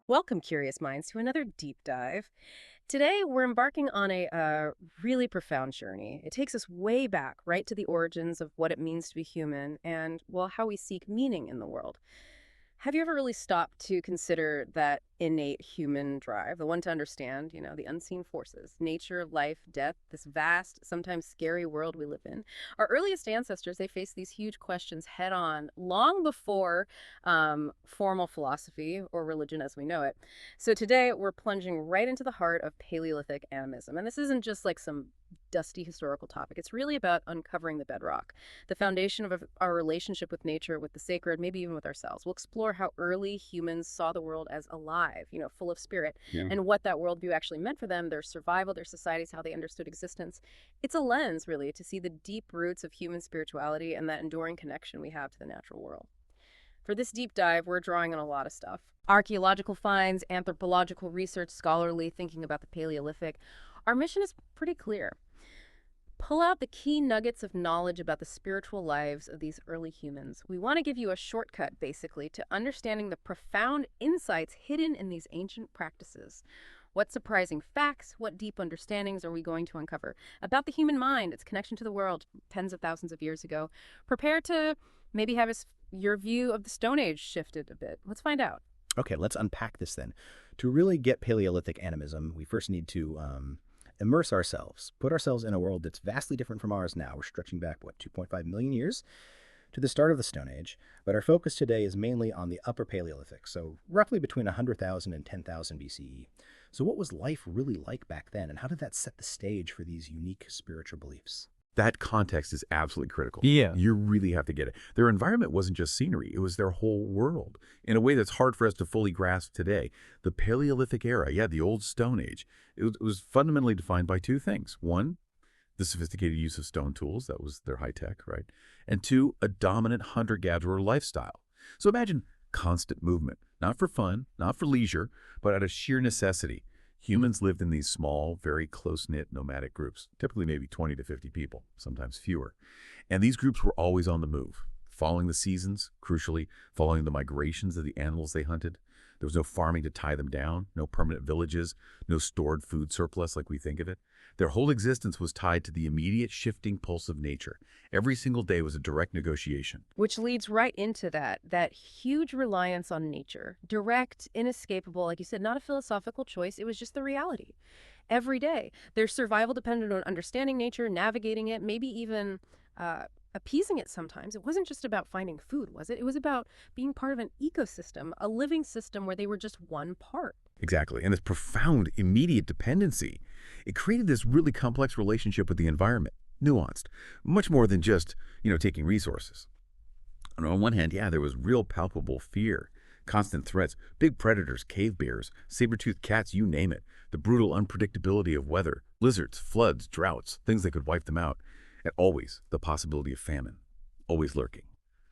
Welcome, curious minds, to another deep dive. Today, we're embarking on a really profound journey. It takes us way back, right to the origins of what it means to be human and, well, how we seek meaning in the world. Have you ever really stopped to consider that innate human drive, the one to understand, the unseen forces, nature, life, death, this vast, sometimes scary world we live in? Our earliest ancestors, they faced these huge questions head on long before formal philosophy or religion as we know it. So today, we're plunging right into the heart of Paleolithic animism. And this isn't just like some dusty historical topic. It's really about uncovering the bedrock, the foundation of our relationship with nature, with the sacred, maybe even with ourselves. We'll explore how early humans saw the world as alive, full of spirit, Yeah. and what that worldview actually meant for them, their survival, their societies, how they understood existence. It's a lens, really, to see the deep roots of human spirituality and that enduring connection we have to the natural world. For this deep dive, we're drawing on a lot of stuff. Archaeological finds, anthropological research, scholarly thinking about the Paleolithic. Our mission is pretty clear. Pull out the key nuggets of knowledge about the spiritual lives of these early humans. We want to give you a shortcut, basically, to understanding the profound insights hidden in these ancient practices. What surprising facts, what deep understandings are we going to uncover about the human mind, its connection to the world tens of thousands of years ago? Prepare to maybe have your view of the Stone Age shifted a bit. Let's find out. Okay, let's unpack this then. To really get Paleolithic animism, we first need to immerse ourselves, put ourselves in a world that's vastly different from ours now. We're stretching back, 2.5 million years to the start of the Stone Age, but our focus today is mainly on the Upper Paleolithic, so roughly between 100,000 and 10,000 BCE. So what was life really like back then, and how did that set the stage for these unique spiritual beliefs? That context is absolutely critical. Yeah. You really have to get it. Their environment wasn't just scenery, it was their whole world in a way that's hard for us to fully grasp today. The Paleolithic era, the old Stone Age, it was fundamentally defined by two things. One, the sophisticated use of stone tools, that was their high tech, right? And two, a dominant hunter-gatherer lifestyle. So imagine constant movement, not for fun, not for leisure, but out of sheer necessity. Humans lived in these small, very close-knit nomadic groups, typically maybe 20 to 50 people, sometimes fewer. And these groups were always on the move, following the seasons, crucially, following the migrations of the animals they hunted. There was no farming to tie them down, no permanent villages, no stored food surplus like we think of it. Their whole existence was tied to the immediate shifting pulse of nature. Every single day was a direct negotiation. Which leads right into that huge reliance on nature. Direct, inescapable, like you said, not a philosophical choice. It was just the reality. Every day, their survival depended on understanding nature, navigating it, maybe even appeasing it sometimes. It wasn't just about finding food, was it? It was about being part of an ecosystem, a living system where they were just one part. Exactly. And this profound, immediate dependency, it created this really complex relationship with the environment, nuanced, much more than just, taking resources. And on one hand, there was real palpable fear, constant threats, big predators, cave bears, saber-toothed cats, you name it, the brutal unpredictability of weather, blizzards, floods, droughts, things that could wipe them out, and always the possibility of famine, always lurking.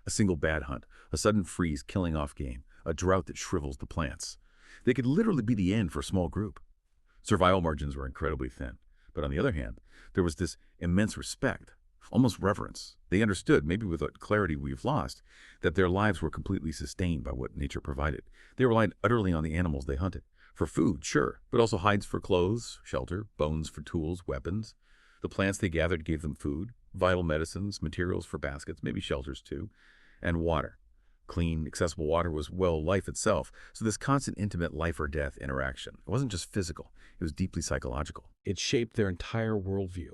A single bad hunt, a sudden freeze killing off game, a drought that shrivels the plants. They could literally be the end for a small group. Survival margins were incredibly thin. But on the other hand, there was this immense respect, almost reverence. They understood, maybe with a clarity we've lost, that their lives were completely sustained by what nature provided. They relied utterly on the animals they hunted. For food, sure, but also hides for clothes, shelter, bones for tools, weapons. The plants they gathered gave them food, vital medicines, materials for baskets, maybe shelters too, and water. Clean, accessible water was, life itself. So this constant intimate life or death interaction, it wasn't just physical, it was deeply psychological. It shaped their entire worldview,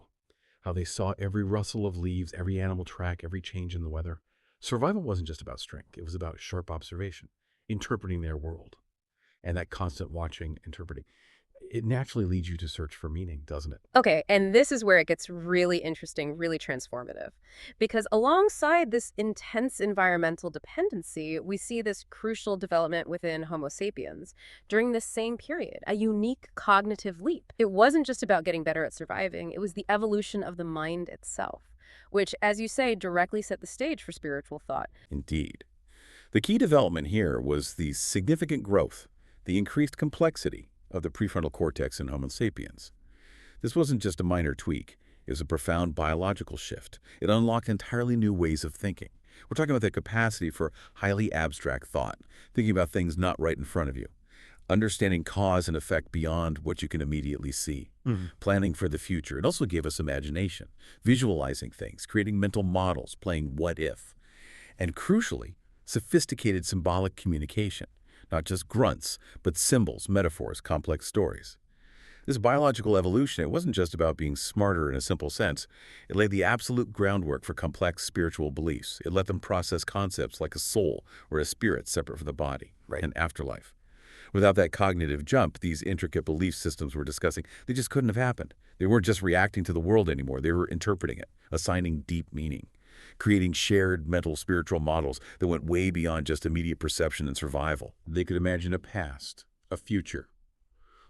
how they saw every rustle of leaves, every animal track, every change in the weather. Survival wasn't just about strength. It was about sharp observation, interpreting their world. And that constant watching, interpreting, it naturally leads you to search for meaning, doesn't it? Okay, and this is where it gets really interesting, really transformative. Because alongside this intense environmental dependency, we see this crucial development within Homo sapiens during this same period, a unique cognitive leap. It wasn't just about getting better at surviving, it was the evolution of the mind itself, which, as you say, directly set the stage for spiritual thought. Indeed. The key development here was the significant growth, the increased complexity of the prefrontal cortex in Homo sapiens. This wasn't just a minor tweak. It was a profound biological shift. It unlocked entirely new ways of thinking. We're talking about the capacity for highly abstract thought, thinking about things not right in front of you, understanding cause and effect beyond what you can immediately see, planning for the future. It also gave us imagination, visualizing things, creating mental models, playing what if, and crucially, sophisticated symbolic communication, not just grunts, but symbols, metaphors, complex stories. This biological evolution, it wasn't just about being smarter in a simple sense. It laid the absolute groundwork for complex spiritual beliefs. It let them process concepts like a soul or a spirit separate from the body, and afterlife. Without that cognitive jump, these intricate belief systems we're discussing, they just couldn't have happened. They weren't just reacting to the world anymore. They were interpreting it, assigning deep meaning, creating shared mental spiritual models that went way beyond just immediate perception and survival. They could imagine a past, a future,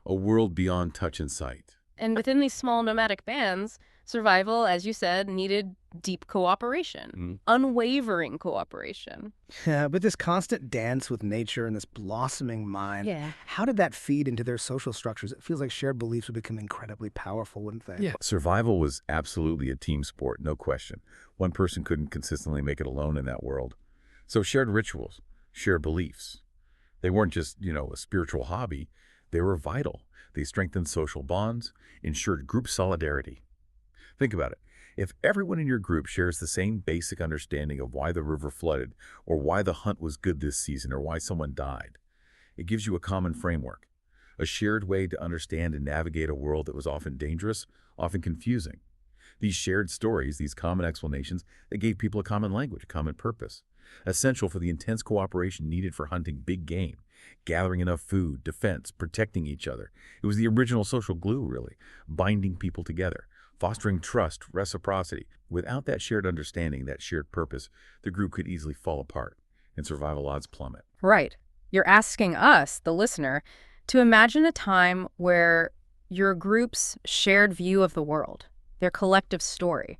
a world beyond touch and sight. And within these small nomadic bands, survival, as you said, needed deep cooperation, unwavering cooperation. Yeah, but this constant dance with nature and this blossoming mind, Yeah. how did that feed into their social structures? It feels like shared beliefs would become incredibly powerful, wouldn't they? Yeah. Survival was absolutely a team sport, no question. One person couldn't consistently make it alone in that world. So shared rituals, shared beliefs, they weren't just, a spiritual hobby. They were vital. They strengthened social bonds, ensured group solidarity. Think about it. If everyone in your group shares the same basic understanding of why the river flooded, or why the hunt was good this season, or why someone died, it gives you a common framework, a shared way to understand and navigate a world that was often dangerous, often confusing. These shared stories, these common explanations, they gave people a common language, a common purpose, essential for the intense cooperation needed for hunting big game, gathering enough food, defense, protecting each other. It was the original social glue, really, binding people together, fostering trust, reciprocity. Without that shared understanding, that shared purpose, the group could easily fall apart and survival odds plummet. Right. You're asking us, the listener, to imagine a time where your group's shared view of the world, their collective story,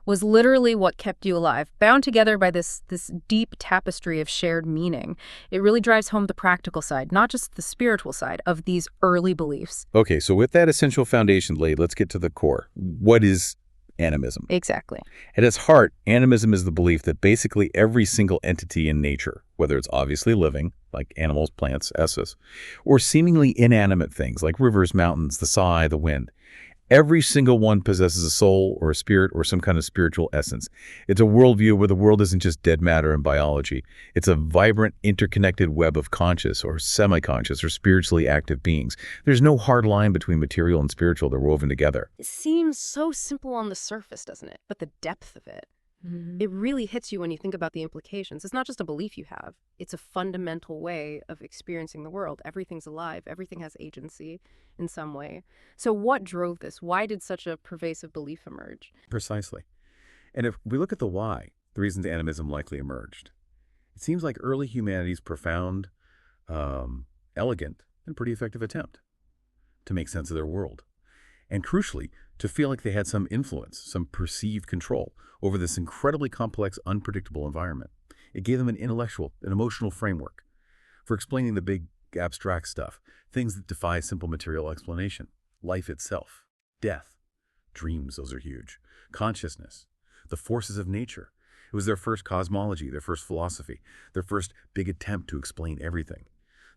was literally what kept you alive, bound together by this deep tapestry of shared meaning. It really drives home the practical side, not just the spiritual side, of these early beliefs. Okay, so with that essential foundation laid, let's get to the core. What is animism? Exactly. At its heart, animism is the belief that basically every single entity in nature, whether it's obviously living, like animals, plants, esses, or seemingly inanimate things like rivers, mountains, the sky, the wind, every single one possesses a soul or a spirit or some kind of spiritual essence. It's a worldview where the world isn't just dead matter and biology. It's a vibrant, interconnected web of conscious or semi-conscious or spiritually active beings. There's no hard line between material and spiritual. They're woven together. It seems so simple on the surface, doesn't it? But the depth of it, it really hits you when you think about the implications. It's not just a belief you have. It's a fundamental way of experiencing the world. Everything's alive. Everything has agency in some way. So what drove this? Why did such a pervasive belief emerge? Precisely. And if we look at the why, the reasons animism likely emerged, it seems like early humanity's profound, elegant, and pretty effective attempt to make sense of their world. And crucially, to feel like they had some influence, some perceived control over this incredibly complex, unpredictable environment. It gave them an intellectual, an emotional framework for explaining the big, abstract stuff, things that defy simple material explanation. Life itself, death, dreams, those are huge, consciousness, the forces of nature. It was their first cosmology, their first philosophy, their first big attempt to explain everything.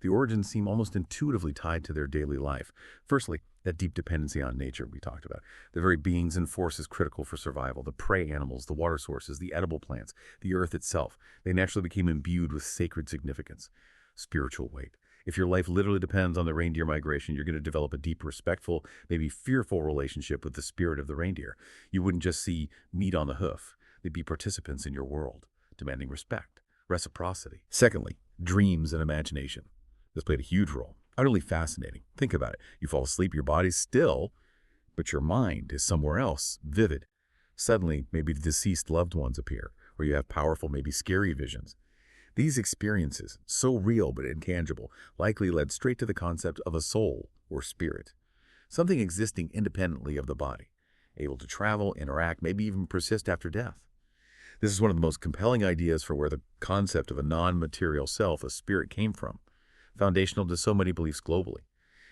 The origins seem almost intuitively tied to their daily life. Firstly, that deep dependency on nature we talked about. The very beings and forces critical for survival, the prey animals, the water sources, the edible plants, the earth itself. They naturally became imbued with sacred significance, spiritual weight. If your life literally depends on the reindeer migration, you're going to develop a deep, respectful, maybe fearful relationship with the spirit of the reindeer. You wouldn't just see meat on the hoof. They'd be participants in your world, demanding respect, reciprocity. Secondly, dreams and imagination. This played a huge role. Utterly fascinating. Think about it. You fall asleep, your body's still, but your mind is somewhere else, vivid. Suddenly, maybe the deceased loved ones appear, or you have powerful, maybe scary visions. These experiences, so real but intangible, likely led straight to the concept of a soul or spirit, something existing independently of the body, able to travel, interact, maybe even persist after death. This is one of the most compelling ideas for where the concept of a non-material self, a spirit, came from, foundational to so many beliefs globally.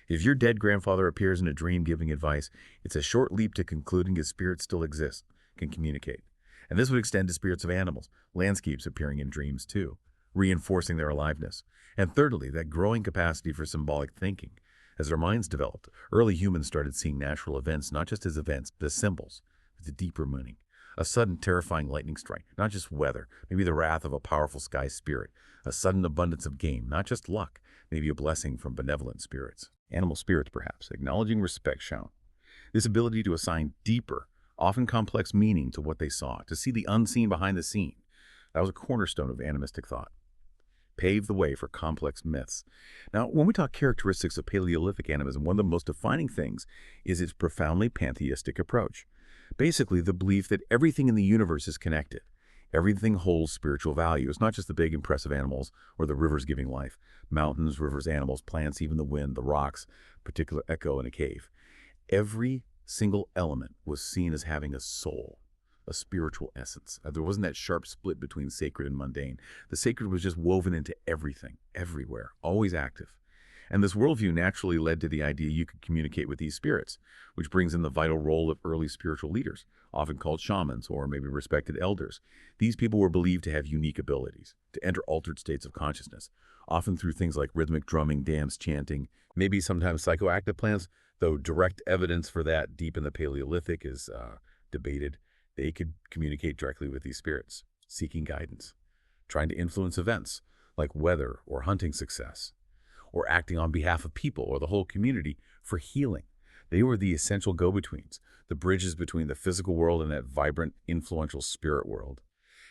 If your dead grandfather appears in a dream giving advice, it's a short leap to concluding his spirit still exists, can communicate. And this would extend to spirits of animals, landscapes appearing in dreams too, reinforcing their aliveness. And thirdly, that growing capacity for symbolic thinking. As their minds developed, early humans started seeing natural events not just as events, but as symbols, with a deeper meaning. A sudden terrifying lightning strike, not just weather, maybe the wrath of a powerful sky spirit. A sudden abundance of game, not just luck, maybe a blessing from benevolent spirits. Animal spirits, perhaps, acknowledging respect shown. This ability to assign deeper, often complex meaning to what they saw, to see the unseen behind the scene. That was a cornerstone of animistic thought. Paved the way for complex myths. Now, when we talk characteristics of Paleolithic animism, one of the most defining things is its profoundly pantheistic approach. Basically, the belief that everything in the universe is connected. Everything holds spiritual value. It's not just the big, impressive animals or the rivers giving life. Mountains, rivers, animals, plants, even the wind, the rocks, particular echo in a cave. Every single element was seen as having a soul, a spiritual essence. There wasn't that sharp split between sacred and mundane. The sacred was just woven into everything, everywhere, always active. And this worldview naturally led to the idea you could communicate with these spirits, which brings in the vital role of early spiritual leaders, often called shamans or maybe respected elders. These people were believed to have unique abilities, to enter altered states of consciousness, often through things like rhythmic drumming, dance, chanting, maybe sometimes psychoactive plants, though direct evidence for that deep in the Paleolithic is debated. They could communicate directly with these spirits, seeking guidance, trying to influence events like weather or hunting success, or acting on behalf of people or the whole community for healing. They were the essential go-betweens, the bridges between the physical world and that vibrant, influential spirit world.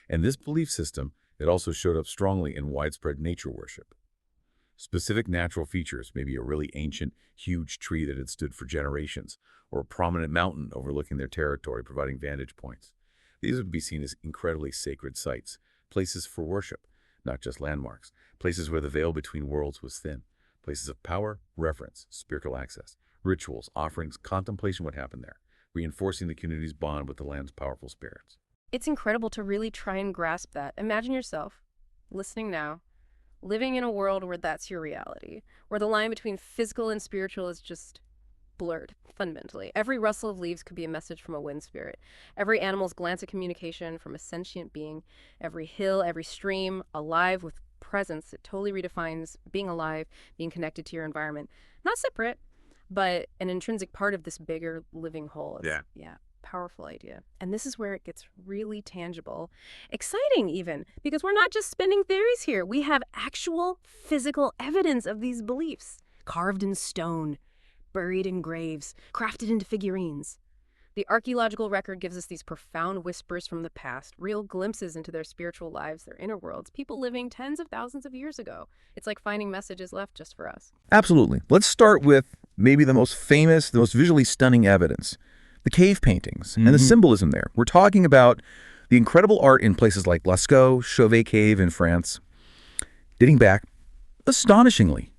And this belief system, it also showed up strongly in widespread nature worship. Specific natural features, maybe a really ancient, huge tree that had stood for generations, or a prominent mountain overlooking their territory, providing vantage points. These would be seen as incredibly sacred sites, places for worship, not just landmarks, places where the veil between worlds was thin, places of power, reverence, spiritual access, rituals, offerings, contemplation what happened there, reinforcing the community's bond with the land's powerful spirits. It's incredible to really try and grasp that. Imagine yourself, listening now, living in a world where that's your reality, where the line between physical and spiritual is just blurred, fundamentally. Every rustle of leaves could be a message from a wind spirit. Every animal's glance at communication from a sentient being. Every hill, every stream, alive with presence. It totally redefines being alive, being connected to your environment. Not separate, but an intrinsic part of this bigger living whole. Yeah. Powerful idea. And this is where it gets really tangible, exciting even, because we're not just spinning theories here. We have actual physical evidence of these beliefs, carved in stone, buried in graves, crafted into figurines. The archaeological record gives us these profound whispers from the past, real glimpses into their spiritual lives, their inner worlds, people living tens of thousands of years ago. It's like finding messages left just for us. Absolutely. Let's start with maybe the most famous, the most visually stunning evidence, the cave paintings and the symbolism there. We're talking about the incredible art in places like Lascaux, Chauvet Cave in France, dating back astonishingly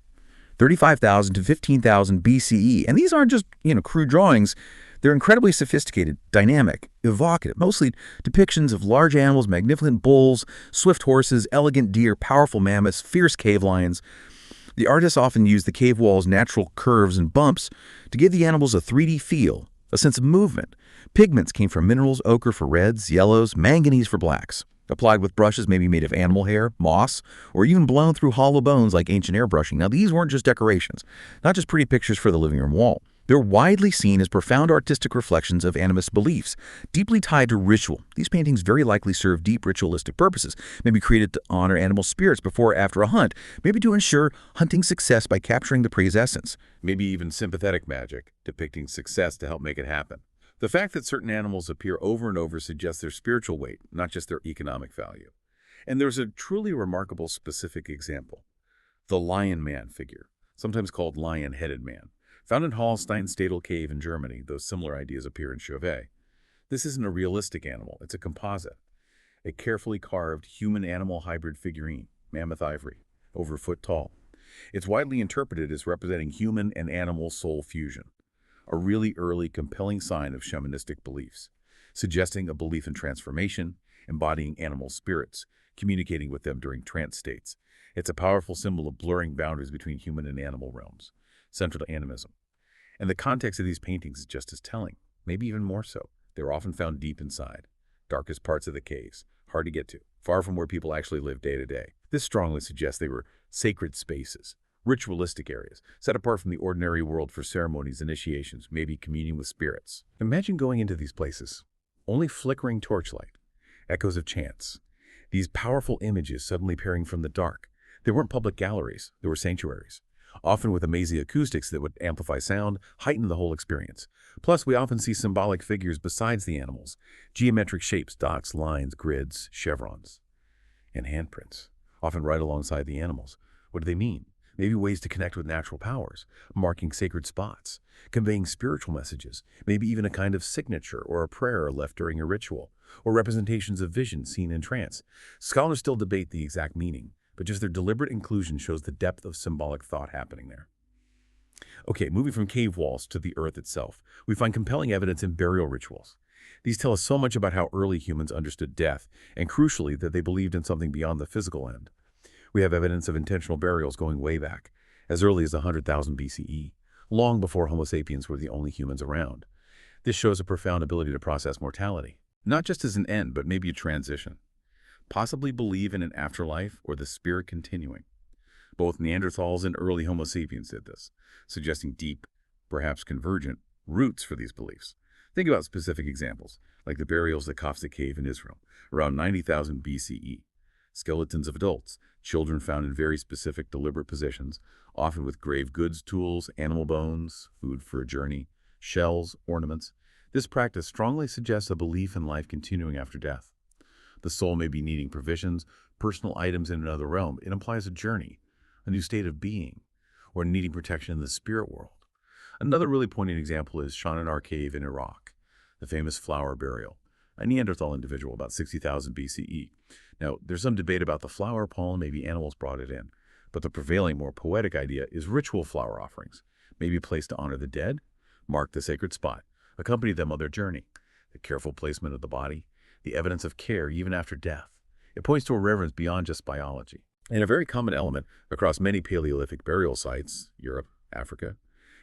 35,000 to 15,000 BCE. And these aren't just, crude drawings. They're incredibly sophisticated, dynamic, evocative, mostly depictions of large animals, magnificent bulls, swift horses, elegant deer, powerful mammoths, fierce cave lions. The artists often use the cave walls' natural curves and bumps to give the animals a 3D feel, a sense of movement. Pigments came from minerals, ochre for reds, yellows, manganese for blacks, applied with brushes maybe made of animal hair, moss, or even blown through hollow bones like ancient airbrushing. Now, these weren't just decorations, not just pretty pictures for the living room wall. They're widely seen as profound artistic reflections of animist beliefs, deeply tied to ritual. These paintings very likely serve deep ritualistic purposes, maybe created to honor animal spirits before or after a hunt, maybe to ensure hunting success by capturing the prey's essence. Maybe even sympathetic magic, depicting success to help make it happen. The fact that certain animals appear over and over suggests their spiritual weight, not just their economic value. And there's a truly remarkable specific example. The Lion Man figure, sometimes called Lion-Headed Man. Found in Hallstein-Stadel Cave in Germany, though similar ideas appear in Chauvet. This isn't a realistic animal, it's a composite. A carefully carved human-animal hybrid figurine, mammoth ivory, over a foot tall. It's widely interpreted as representing human and animal soul fusion, a really early, compelling sign of shamanistic beliefs, suggesting a belief in transformation, embodying animal spirits, communicating with them during trance states. It's a powerful symbol of blurring boundaries between human and animal realms, central to animism. And the context of these paintings is just as telling, maybe even more so. They're often found deep inside, darkest parts of the caves, hard to get to, far from where people actually live day to day. This strongly suggests they were sacred spaces, ritualistic areas, set apart from the ordinary world for ceremonies, initiations, maybe communing with spirits. Imagine going into these places. Only flickering torchlight, echoes of chants. These powerful images suddenly appearing from the dark. They weren't public galleries, they were sanctuaries, often with amazing acoustics that would amplify sound, heighten the whole experience. Plus, we often see symbolic figures besides the animals, geometric shapes, dots, lines, grids, chevrons, and handprints, often right alongside the animals. What do they mean? Maybe ways to connect with natural powers, marking sacred spots, conveying spiritual messages, maybe even a kind of signature or a prayer left during a ritual, or representations of visions seen in trance. Scholars still debate the exact meaning, but just their deliberate inclusion shows the depth of symbolic thought happening there. Okay, moving from cave walls to the earth itself, we find compelling evidence in burial rituals. These tell us so much about how early humans understood death, and crucially, that they believed in something beyond the physical end. We have evidence of intentional burials going way back, as early as 100,000 BCE, long before Homo sapiens were the only humans around. This shows a profound ability to process mortality, not just as an end, but maybe a transition. Possibly believe in an afterlife or the spirit continuing. Both Neanderthals and early Homo sapiens did this, suggesting deep, perhaps convergent, roots for these beliefs. Think about specific examples, like the burials at Khafre Cave in Israel, around 90,000 BCE. Skeletons of adults, children found in very specific, deliberate positions, often with grave goods tools, animal bones, food for a journey, shells, ornaments. This practice strongly suggests a belief in life continuing after death. The soul may be needing provisions, personal items in another realm. It implies a journey, a new state of being, or needing protection in the spirit world. Another really poignant example is Shananar Cave in Iraq, the famous flower burial, a Neanderthal individual about 60,000 BCE. Now, there's some debate about the flower pollen, maybe animals brought it in, but the prevailing, more poetic idea is ritual flower offerings, maybe placed to honor the dead, mark the sacred spot, accompany them on their journey. The careful placement of the body, the evidence of care even after death. It points to a reverence beyond just biology. And a very common element across many Paleolithic burial sites, Europe, Africa,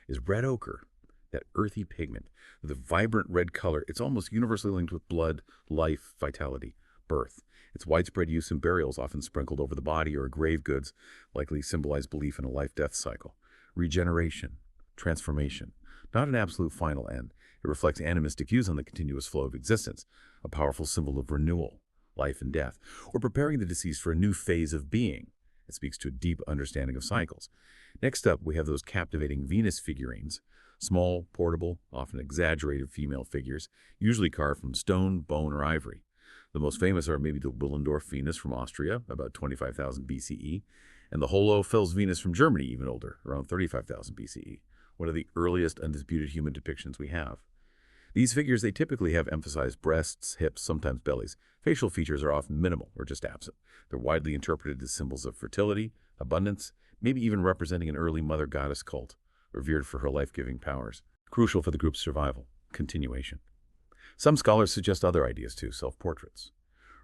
is red ochre, that earthy pigment, with a vibrant red color. It's almost universally linked with blood, life, vitality, birth. Its widespread use in burials, often sprinkled over the body or grave goods, likely symbolize belief in a life-death cycle. Regeneration, transformation, not an absolute final end. It reflects animistic views on the continuous flow of existence, a powerful symbol of renewal, life and death, or preparing the deceased for a new phase of being. It speaks to a deep understanding of cycles. Next up, we have those captivating Venus figurines, small, portable, often exaggerated female figures, usually carved from stone, bone, or ivory. The most famous are maybe the Willendorf Venus from Austria, about 25,000 BCE, and the Hohlfels Venus from Germany, even older, around 35,000 BCE, one of the earliest undisputed human depictions we have. These figures, they typically have emphasized breasts, hips, sometimes bellies. Facial features are often minimal or just absent. They're widely interpreted as symbols of fertility, abundance, maybe even representing an early mother goddess cult, revered for her life-giving powers. Crucial for the group's survival, continuation. Some scholars suggest other ideas too, self-portraits,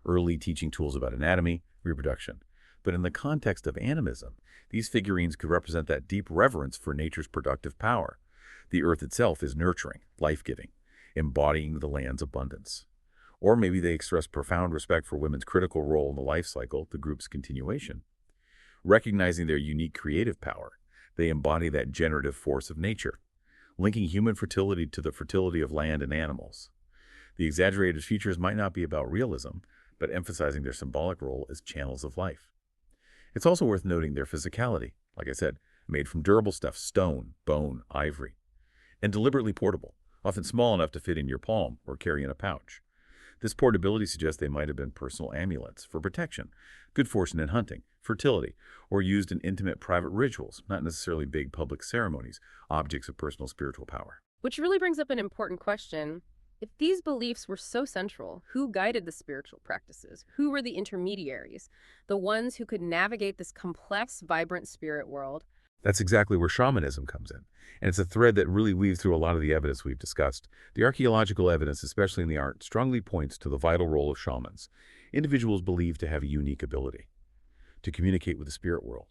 early teaching tools about anatomy, reproduction. But in the context of animism, these figurines could represent that deep reverence for nature's productive power. The earth itself is nurturing, life-giving, embodying the land's abundance. Or maybe they express profound respect for women's critical role in the life cycle, the group's continuation. Recognizing their unique creative power, they embody that generative force of nature, linking human fertility to the fertility of land and animals. The exaggerated features might not be about realism, but emphasizing their symbolic role as channels of life. It's also worth noting their physicality, like I said, made from durable stuff, stone, bone, ivory, and deliberately portable, often small enough to fit in your palm or carry in a pouch. This portability suggests they might have been personal amulets for protection, good fortune in hunting, fertility, or used in intimate private rituals, not necessarily big public ceremonies, objects of personal spiritual power. Which really brings up an important question. If these beliefs were so central, who guided the spiritual practices? Who were the intermediaries? The ones who could navigate this complex, vibrant spirit world? That's exactly where shamanism comes in. And it's a thread that really weaves through a lot of the evidence we've discussed. The archaeological evidence, especially in the art, strongly points to the vital role of shamans, individuals believed to have a unique ability to communicate with the spirit world,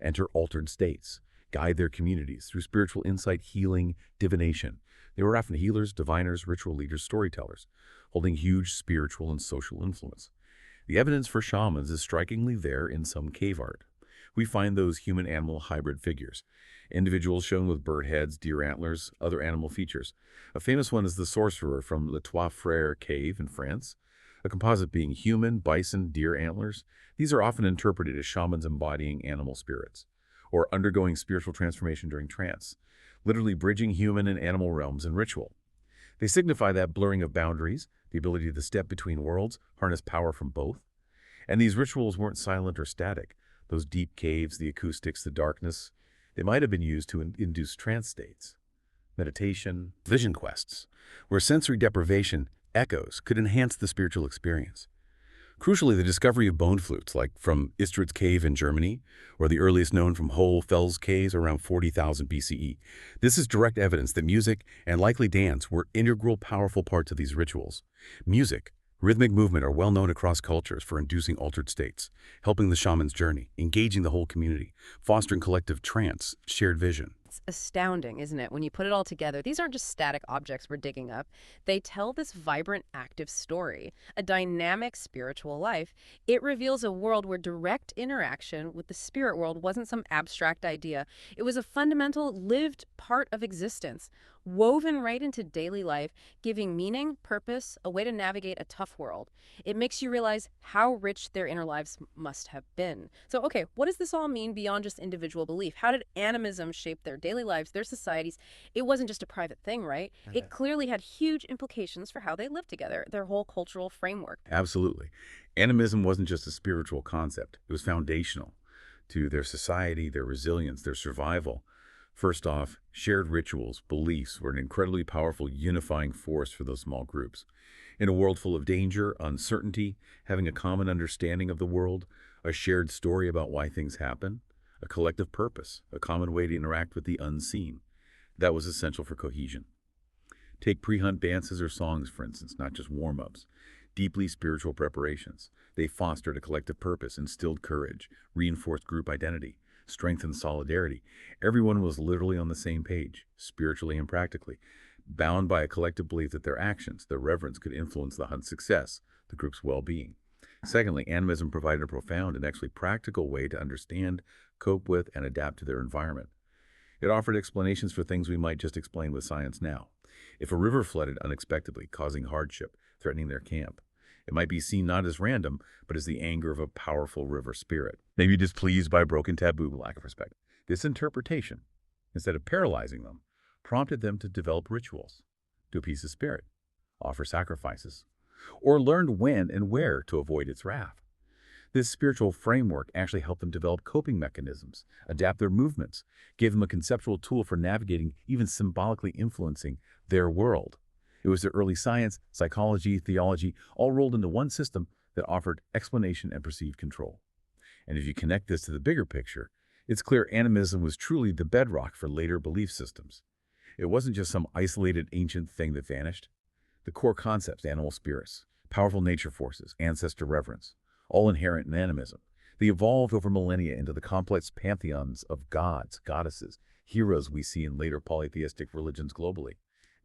enter altered states, guide their communities through spiritual insight, healing, divination, They were often healers, diviners, ritual leaders, storytellers, holding huge spiritual and social influence. The evidence for shamans is strikingly there in some cave art. We find those human-animal hybrid figures, individuals shown with bird heads, deer antlers, other animal features. A famous one is the sorcerer from Le Trois Frères cave in France, a composite being human, bison, deer antlers. These are often interpreted as shamans embodying animal spirits, or undergoing spiritual transformation during trance, literally bridging human and animal realms in ritual. They signify that blurring of boundaries, the ability to step between worlds, harness power from both. And these rituals weren't silent or static. Those deep caves, the acoustics, the darkness, they might have been used to induce trance states, meditation, vision quests, where sensory deprivation, echoes, could enhance the spiritual experience. Crucially, the discovery of bone flutes, like from Istrid's cave in Germany, or the earliest known from Hohl Fels caves around 40,000 BCE. This is direct evidence that music, and likely dance, were integral, powerful parts of these rituals. Music, rhythmic movement are well known across cultures for inducing altered states, helping the shaman's journey, engaging the whole community, fostering collective trance, shared vision. It's astounding, isn't it? When you put it all together, these aren't just static objects we're digging up. They tell this vibrant, active story, a dynamic spiritual life. It reveals a world where direct interaction with the spirit world wasn't some abstract idea. It was a fundamental, lived part of existence, woven right into daily life, giving meaning, purpose, a way to navigate a tough world. It makes you realize how rich their inner lives must have been. So, okay, what does this all mean beyond just individual belief? How did animism shape their daily lives, their societies? It wasn't just a private thing, right? It clearly had huge implications for how they lived together, their whole cultural framework. Absolutely. Animism wasn't just a spiritual concept. It was foundational to their society, their resilience, their survival. First off, shared rituals, beliefs were an incredibly powerful unifying force for those small groups. In a world full of danger, uncertainty, having a common understanding of the world, a shared story about why things happen, a collective purpose, a common way to interact with the unseen, that was essential for cohesion. Take pre-hunt dances or songs, for instance, not just warm-ups. Deeply spiritual preparations. They fostered a collective purpose, instilled courage, reinforced group identity, strengthened solidarity. Everyone was literally on the same page, spiritually and practically, bound by a collective belief that their actions, their reverence, could influence the hunt's success, the group's well-being. Secondly, animism provided a profound and actually practical way to understand, cope with, and adapt to their environment. It offered explanations for things we might just explain with science now. If a river flooded unexpectedly, causing hardship, threatening their camp, it might be seen not as random, but as the anger of a powerful river spirit, maybe displeased by a broken taboo, lack of respect. This interpretation, instead of paralyzing them, prompted them to develop rituals, to appease the spirit, offer sacrifices, or learn when and where to avoid its wrath. This spiritual framework actually helped them develop coping mechanisms, adapt their movements, gave them a conceptual tool for navigating, even symbolically influencing, their world. It was their early science, psychology, theology, all rolled into one system that offered explanation and perceived control. And if you connect this to the bigger picture, it's clear animism was truly the bedrock for later belief systems. It wasn't just some isolated ancient thing that vanished. The core concepts, animal spirits, powerful nature forces, ancestor reverence, all inherent in animism. They evolved over millennia into the complex pantheons of gods, goddesses, heroes we see in later polytheistic religions globally.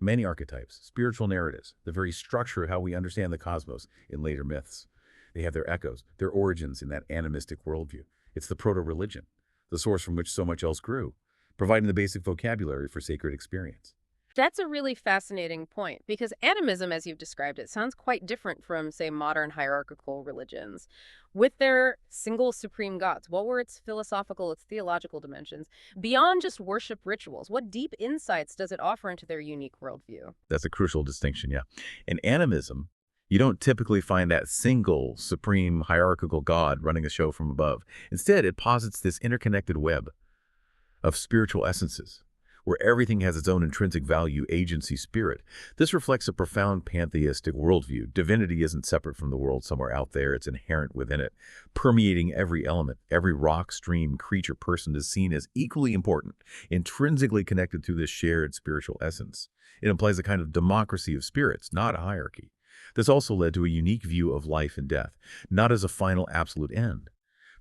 Many archetypes, spiritual narratives, the very structure of how we understand the cosmos in later myths. They have their echoes, their origins in that animistic worldview. It's the proto-religion, the source from which so much else grew, providing the basic vocabulary for sacred experience. That's a really fascinating point because animism, as you've described it, sounds quite different from, say, modern hierarchical religions. With their single supreme gods, what were its philosophical, its theological dimensions? Beyond just worship rituals, what deep insights does it offer into their unique worldview? That's a crucial distinction, yeah. In animism, you don't typically find that single, supreme, hierarchical God running a show from above. Instead, it posits this interconnected web of spiritual essences, where everything has its own intrinsic value, agency, spirit. This reflects a profound pantheistic worldview. Divinity isn't separate from the world somewhere out there. It's inherent within it, permeating every element. Every rock, stream, creature, person is seen as equally important, intrinsically connected to this shared spiritual essence. It implies a kind of democracy of spirits, not a hierarchy. This also led to a unique view of life and death, not as a final absolute end,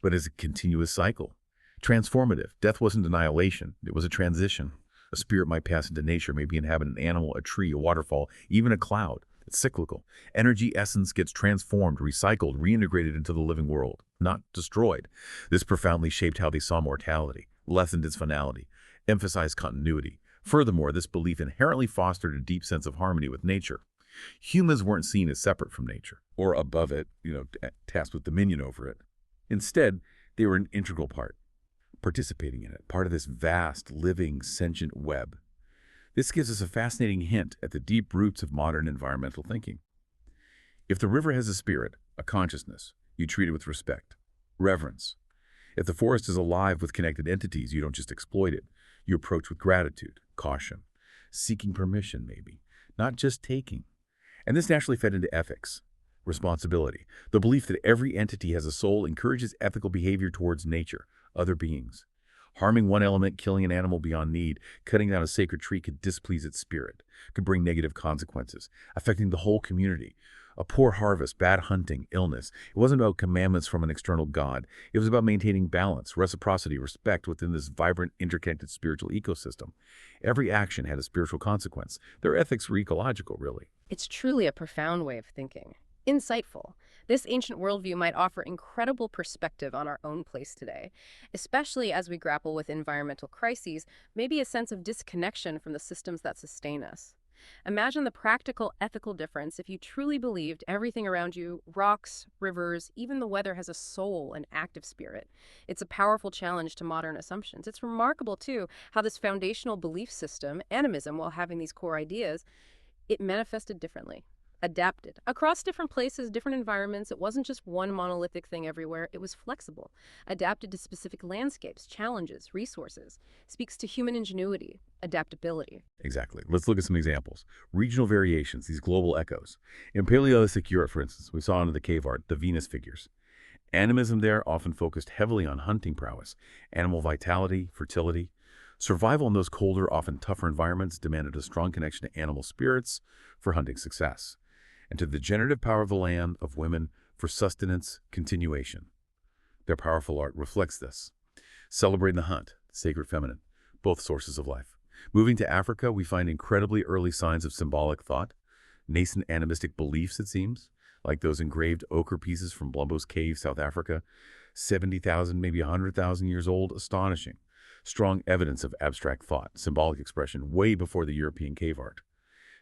but as a continuous cycle. Transformative. Death wasn't annihilation. It was a transition. A spirit might pass into nature, maybe inhabit an animal, a tree, a waterfall, even a cloud. It's cyclical. Energy essence gets transformed, recycled, reintegrated into the living world, not destroyed. This profoundly shaped how they saw mortality, lessened its finality, emphasized continuity. Furthermore, this belief inherently fostered a deep sense of harmony with nature. Humans weren't seen as separate from nature or above it, tasked with dominion over it. Instead, they were an integral part, participating in it, part of this vast, living, sentient web. This gives us a fascinating hint at the deep roots of modern environmental thinking. If the river has a spirit, a consciousness, you treat it with respect, reverence. If the forest is alive with connected entities, you don't just exploit it. You approach with gratitude, caution, seeking permission maybe, not just taking. And this naturally fed into ethics, responsibility. The belief that every entity has a soul encourages ethical behavior towards nature, other beings. Harming one element, killing an animal beyond need, cutting down a sacred tree could displease its spirit, could bring negative consequences, affecting the whole community. A poor harvest, bad hunting, illness. It wasn't about commandments from an external God. It was about maintaining balance, reciprocity, respect within this vibrant, interconnected spiritual ecosystem. Every action had a spiritual consequence. Their ethics were ecological, really. It's truly a profound way of thinking. Insightful. This ancient worldview might offer incredible perspective on our own place today, especially as we grapple with environmental crises, maybe a sense of disconnection from the systems that sustain us. Imagine the practical, ethical difference if you truly believed everything around you, rocks, rivers, even the weather, has a soul, an active spirit. It's a powerful challenge to modern assumptions. It's remarkable, too, how this foundational belief system, animism, while having these core ideas, it manifested differently, adapted. Across different places, different environments, it wasn't just one monolithic thing everywhere. It was flexible, adapted to specific landscapes, challenges, resources. Speaks to human ingenuity, adaptability. Exactly. Let's look at some examples. Regional variations, these global echoes. In Paleolithic Europe, for instance, we saw under the cave art, the Venus figures. Animism there often focused heavily on hunting prowess, animal vitality, fertility. Survival in those colder, often tougher environments demanded a strong connection to animal spirits for hunting success, and to the generative power of the land, of women, for sustenance, continuation. Their powerful art reflects this. Celebrating the hunt, sacred feminine, both sources of life. Moving to Africa, we find incredibly early signs of symbolic thought, nascent animistic beliefs, it seems, like those engraved ochre pieces from Blumbo's Cave, South Africa, 70,000, maybe 100,000 years old, astonishing. Strong evidence of abstract thought, symbolic expression, way before the European cave art.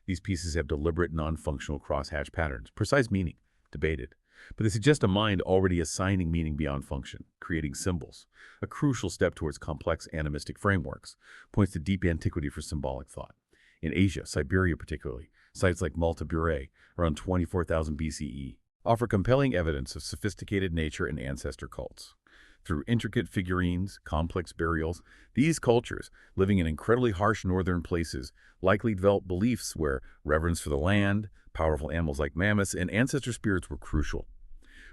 These pieces have deliberate, non-functional crosshatch patterns, precise meaning, debated. But they suggest a mind already assigning meaning beyond function, creating symbols. A crucial step towards complex animistic frameworks, points to deep antiquity for symbolic thought. In Asia, Siberia particularly, sites like Malta Bure, around 24,000 BCE, offer compelling evidence of sophisticated nature and ancestor cults. Through intricate figurines, complex burials, these cultures, living in incredibly harsh northern places, likely developed beliefs where reverence for the land, powerful animals like mammoths, and ancestor spirits were crucial.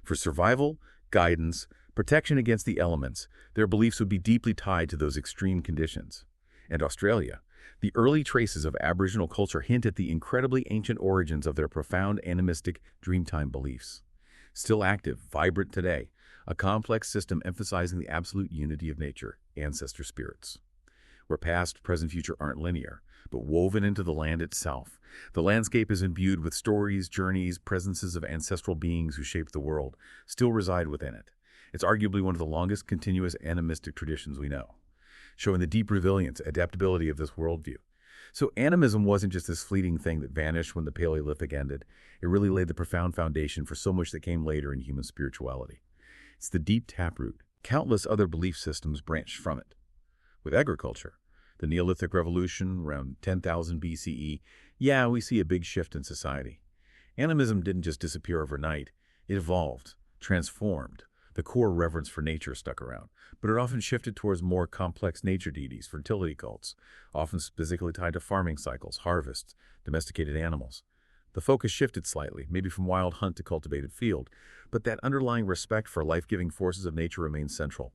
For survival, guidance, protection against the elements, their beliefs would be deeply tied to those extreme conditions. And Australia, the early traces of Aboriginal culture hint at the incredibly ancient origins of their profound animistic Dreamtime beliefs. Still active, vibrant today, a complex system emphasizing the absolute unity of nature, ancestor spirits, where past, present, future aren't linear, but woven into the land itself. The landscape is imbued with stories, journeys, presences of ancestral beings who shaped the world, still reside within it. It's arguably one of the longest continuous animistic traditions we know, showing the deep resilience, adaptability of this worldview. So animism wasn't just this fleeting thing that vanished when the Paleolithic ended. It really laid the profound foundation for so much that came later in human spirituality. It's the deep taproot. Countless other belief systems branched from it. With agriculture, the Neolithic Revolution around 10,000 BCE, we see a big shift in society. Animism didn't just disappear overnight. It evolved, transformed. The core reverence for nature stuck around, but it often shifted towards more complex nature deities, fertility cults, often specifically tied to farming cycles, harvests, domesticated animals. The focus shifted slightly, maybe from wild hunt to cultivated field, but that underlying respect for life-giving forces of nature remains central.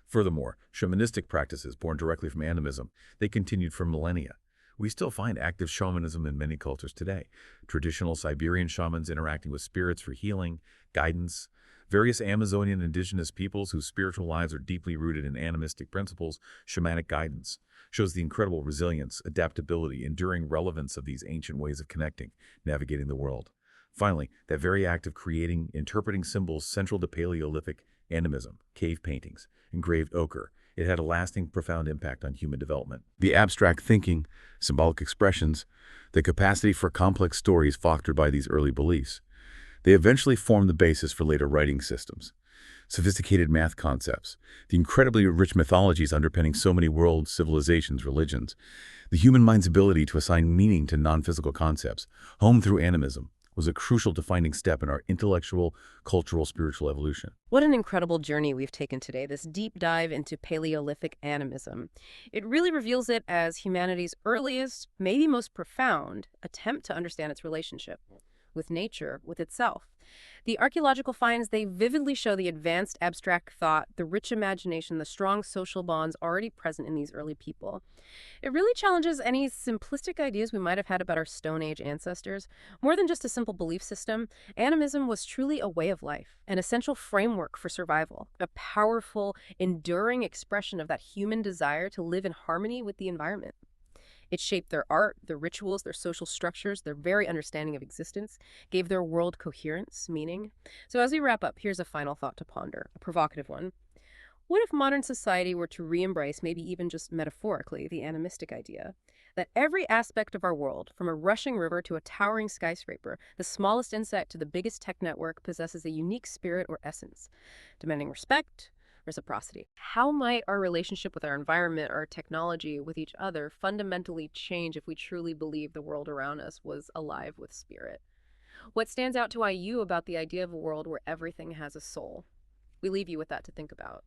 Furthermore, shamanistic practices born directly from animism, they continued for millennia. We still find active shamanism in many cultures today. Traditional Siberian shamans interacting with spirits for healing, guidance, Various Amazonian indigenous peoples whose spiritual lives are deeply rooted in animistic principles, shamanic guidance, shows the incredible resilience, adaptability, enduring relevance of these ancient ways of connecting, navigating the world. Finally, that very act of creating, interpreting symbols central to Paleolithic animism, cave paintings, engraved ochre, it had a lasting, profound impact on human development. The abstract thinking, symbolic expressions, the capacity for complex stories fostered by these early beliefs, they eventually formed the basis for later writing systems, sophisticated math concepts, the incredibly rich mythologies underpinning so many worlds, civilizations, religions, the human mind's ability to assign meaning to non-physical concepts, home through animism, was a crucial defining step in our intellectual, cultural, spiritual evolution. What an incredible journey we've taken today, this deep dive into Paleolithic animism. It really reveals it as humanity's earliest, maybe most profound, attempt to understand its relationship with nature, with itself. The archaeological finds, they vividly show the advanced abstract thought, the rich imagination, the strong social bonds already present in these early people. It really challenges any simplistic ideas we might have had about our Stone Age ancestors. More than just a simple belief system, animism was truly a way of life, an essential framework for survival, a powerful, enduring expression of that human desire to live in harmony with the environment. It shaped their art, their rituals, their social structures, their very understanding of existence, gave their world coherence, meaning. So as we wrap up, here's a final thought to ponder, a provocative one. What if modern society were to re-embrace, maybe even just metaphorically, the animistic idea? That every aspect of our world, from a rushing river to a towering skyscraper, the smallest insect to the biggest tech network, possesses a unique spirit or essence, demanding respect, reciprocity. How might our relationship with our environment, our technology, with each other fundamentally change if we truly believe the world around us was alive with spirit? What stands out to you about the idea of a world where everything has a soul? We leave you with that to think about.